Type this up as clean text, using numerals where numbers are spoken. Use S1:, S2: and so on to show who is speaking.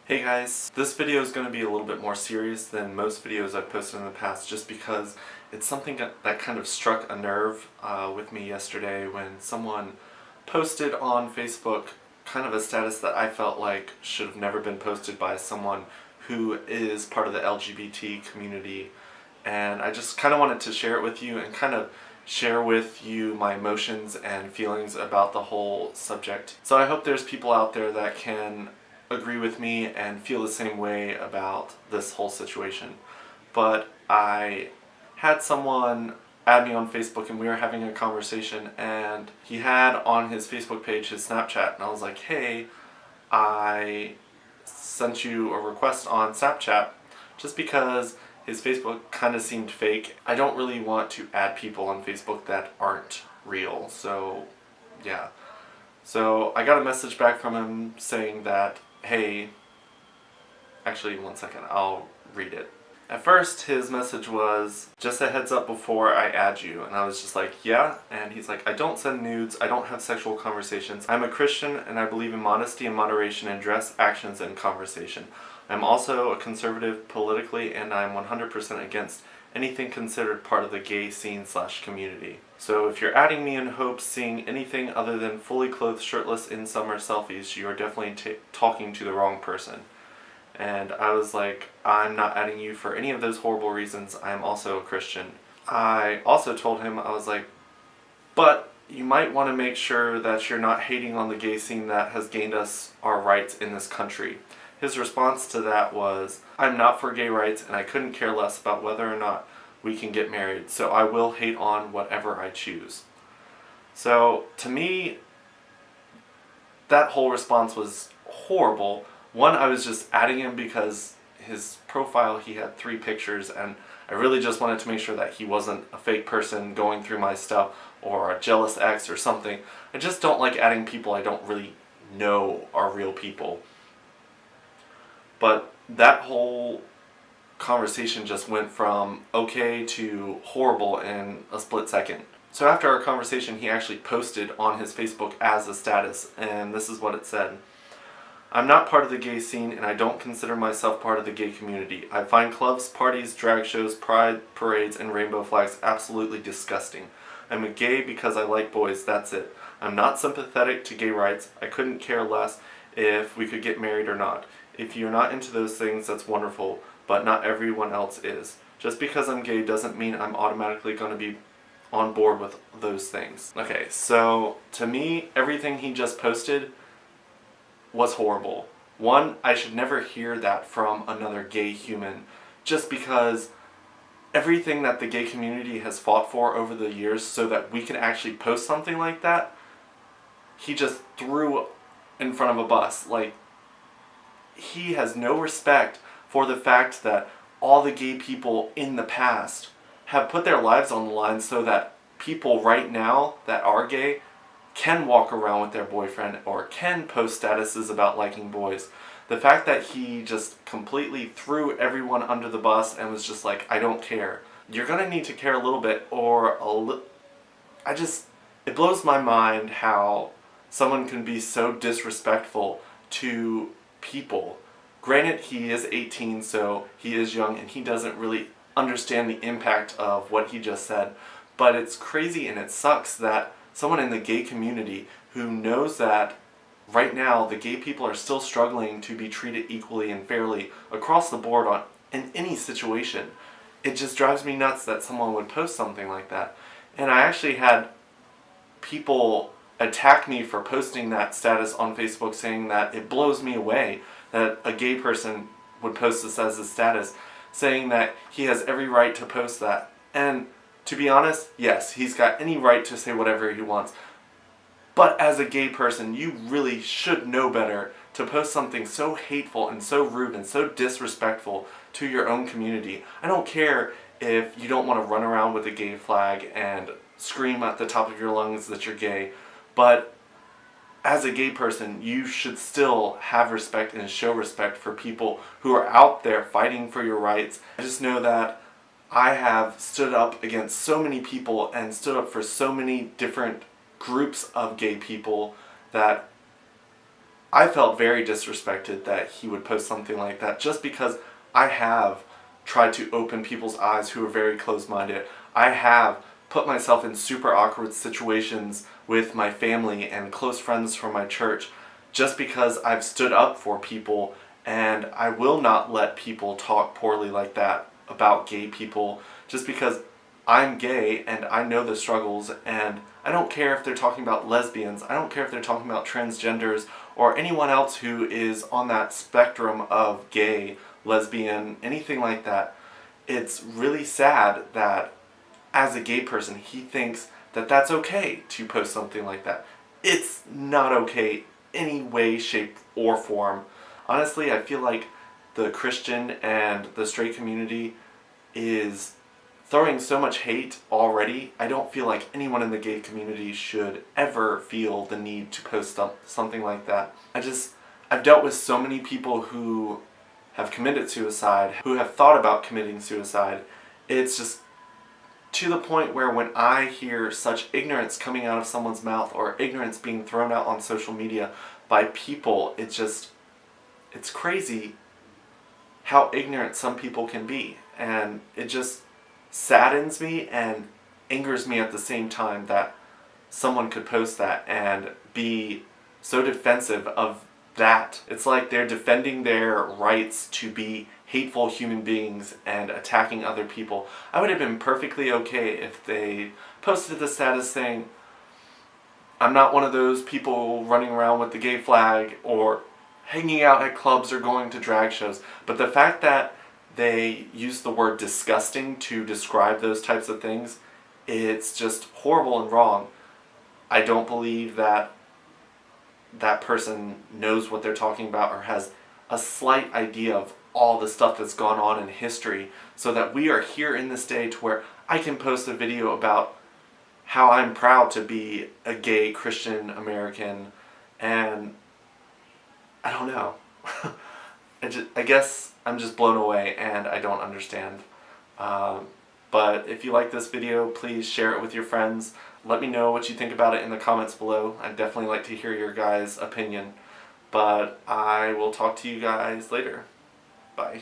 S1: Hey guys, this video is going to be a little bit more serious than most videos I've posted in the past just because it's something that kind of struck a nerve with me yesterday when someone posted on Facebook kind of a status that I felt like should have never been posted by someone who is part of the LGBT community, and I just kind of wanted to share it with you and kind of share with you my emotions and feelings about the whole subject. So I hope there's people out there that can agree with me and feel the same way about this whole situation. But I had someone add me on Facebook and we were having a conversation, and he had on his Facebook page his Snapchat, and I was like, hey, I sent you a request on Snapchat just because his Facebook kind of seemed fake. I don't really want to add people on Facebook that aren't real, so yeah. So I got a message back from him saying that, hey, actually one second, I'll read it. At first his message was, just a heads up before I add you, and I was just like, yeah, and he's like, I don't send nudes, I don't have sexual conversations, I'm a Christian and I believe in modesty and moderation in dress, actions, and conversation. I'm also a conservative politically, and I'm 100% against anything considered part of the gay scene/community. So if you're adding me in hopes seeing anything other than fully clothed shirtless in summer selfies, you are definitely talking to the wrong person. And I was like, I'm not adding you for any of those horrible reasons. I am also a Christian. I also told him, I was like, but you might want to make sure that you're not hating on the gay scene that has gained us our rights in this country. His response to that was, I'm not for gay rights and I couldn't care less about whether or not we can get married, so I will hate on whatever I choose. So to me, that whole response was horrible. One, I was just adding him because his profile, he had 3 pictures, and I really just wanted to make sure that he wasn't a fake person going through my stuff or a jealous ex or something. I just don't like adding people I don't really know are real people. But that whole conversation just went from okay to horrible in a split second. So after our conversation, he actually posted on his Facebook as a status, and this is what it said. I'm not part of the gay scene and I don't consider myself part of the gay community. I find clubs, parties, drag shows, pride parades, and rainbow flags absolutely disgusting. I'm a gay because I like boys, that's it. I'm not sympathetic to gay rights. I couldn't care less if we could get married or not. If you're not into those things, that's wonderful, but not everyone else is. Just because I'm gay doesn't mean I'm automatically going to be on board with those things. Okay, so to me, everything he just posted was horrible. One, I should never hear that from another gay human, just because everything that the gay community has fought for over the years so that we can actually post something like that, he just threw in front of a bus. Like, he has no respect for the fact that all the gay people in the past have put their lives on the line so that people right now that are gay can walk around with their boyfriend or can post statuses about liking boys. The fact that he just completely threw everyone under the bus and was just like, I don't care. You're gonna need to care a little bit, or it blows my mind how someone can be so disrespectful to people. Granted, he is 18, so he is young and he doesn't really understand the impact of what he just said, but it's crazy and it sucks that someone in the gay community who knows that right now the gay people are still struggling to be treated equally and fairly across the board in any situation. It just drives me nuts that someone would post something like that. And I actually had people attack me for posting that status on Facebook, saying that it blows me away that a gay person would post this as a status, saying that he has every right to post that. And to be honest, yes, he's got any right to say whatever he wants. But as a gay person, you really should know better to post something so hateful and so rude and so disrespectful to your own community. I don't care if you don't want to run around with a gay flag and scream at the top of your lungs that you're gay, but as a gay person, you should still have respect and show respect for people who are out there fighting for your rights. I just know that I have stood up against so many people and stood up for so many different groups of gay people that I felt very disrespected that he would post something like that just because I have tried to open people's eyes who are very closed-minded. I have put myself in super awkward situations with my family and close friends from my church just because I've stood up for people, and I will not let people talk poorly like that about gay people just because I'm gay and I know the struggles, and I don't care if they're talking about lesbians, I don't care if they're talking about transgenders or anyone else who is on that spectrum of gay, lesbian, anything like that. It's really sad that as a gay person he thinks that that's okay to post something like that. It's not okay any way, shape, or form. Honestly, I feel like the Christian and the straight community is throwing so much hate already. I don't feel like anyone in the gay community should ever feel the need to post something like that. I've dealt with so many people who have committed suicide, who have thought about committing suicide. It's just to the point where when I hear such ignorance coming out of someone's mouth or ignorance being thrown out on social media by people, it's crazy how ignorant some people can be. And it just saddens me and angers me at the same time that someone could post that and be so defensive of that. It's like they're defending their rights to be hateful human beings and attacking other people. I would have been perfectly okay if they posted the status saying, I'm not one of those people running around with the gay flag or hanging out at clubs or going to drag shows. But the fact that they use the word disgusting to describe those types of things, it's just horrible and wrong. I don't believe that that person knows what they're talking about or has a slight idea of all the stuff that's gone on in history, so that we are here in this day to where I can post a video about how I'm proud to be a gay Christian American, and I don't know. I guess I'm just blown away and I don't understand. But if you like this video, please share it with your friends. Let me know what you think about it in the comments below. I'd definitely like to hear your guys' opinion. But I will talk to you guys later. Bye.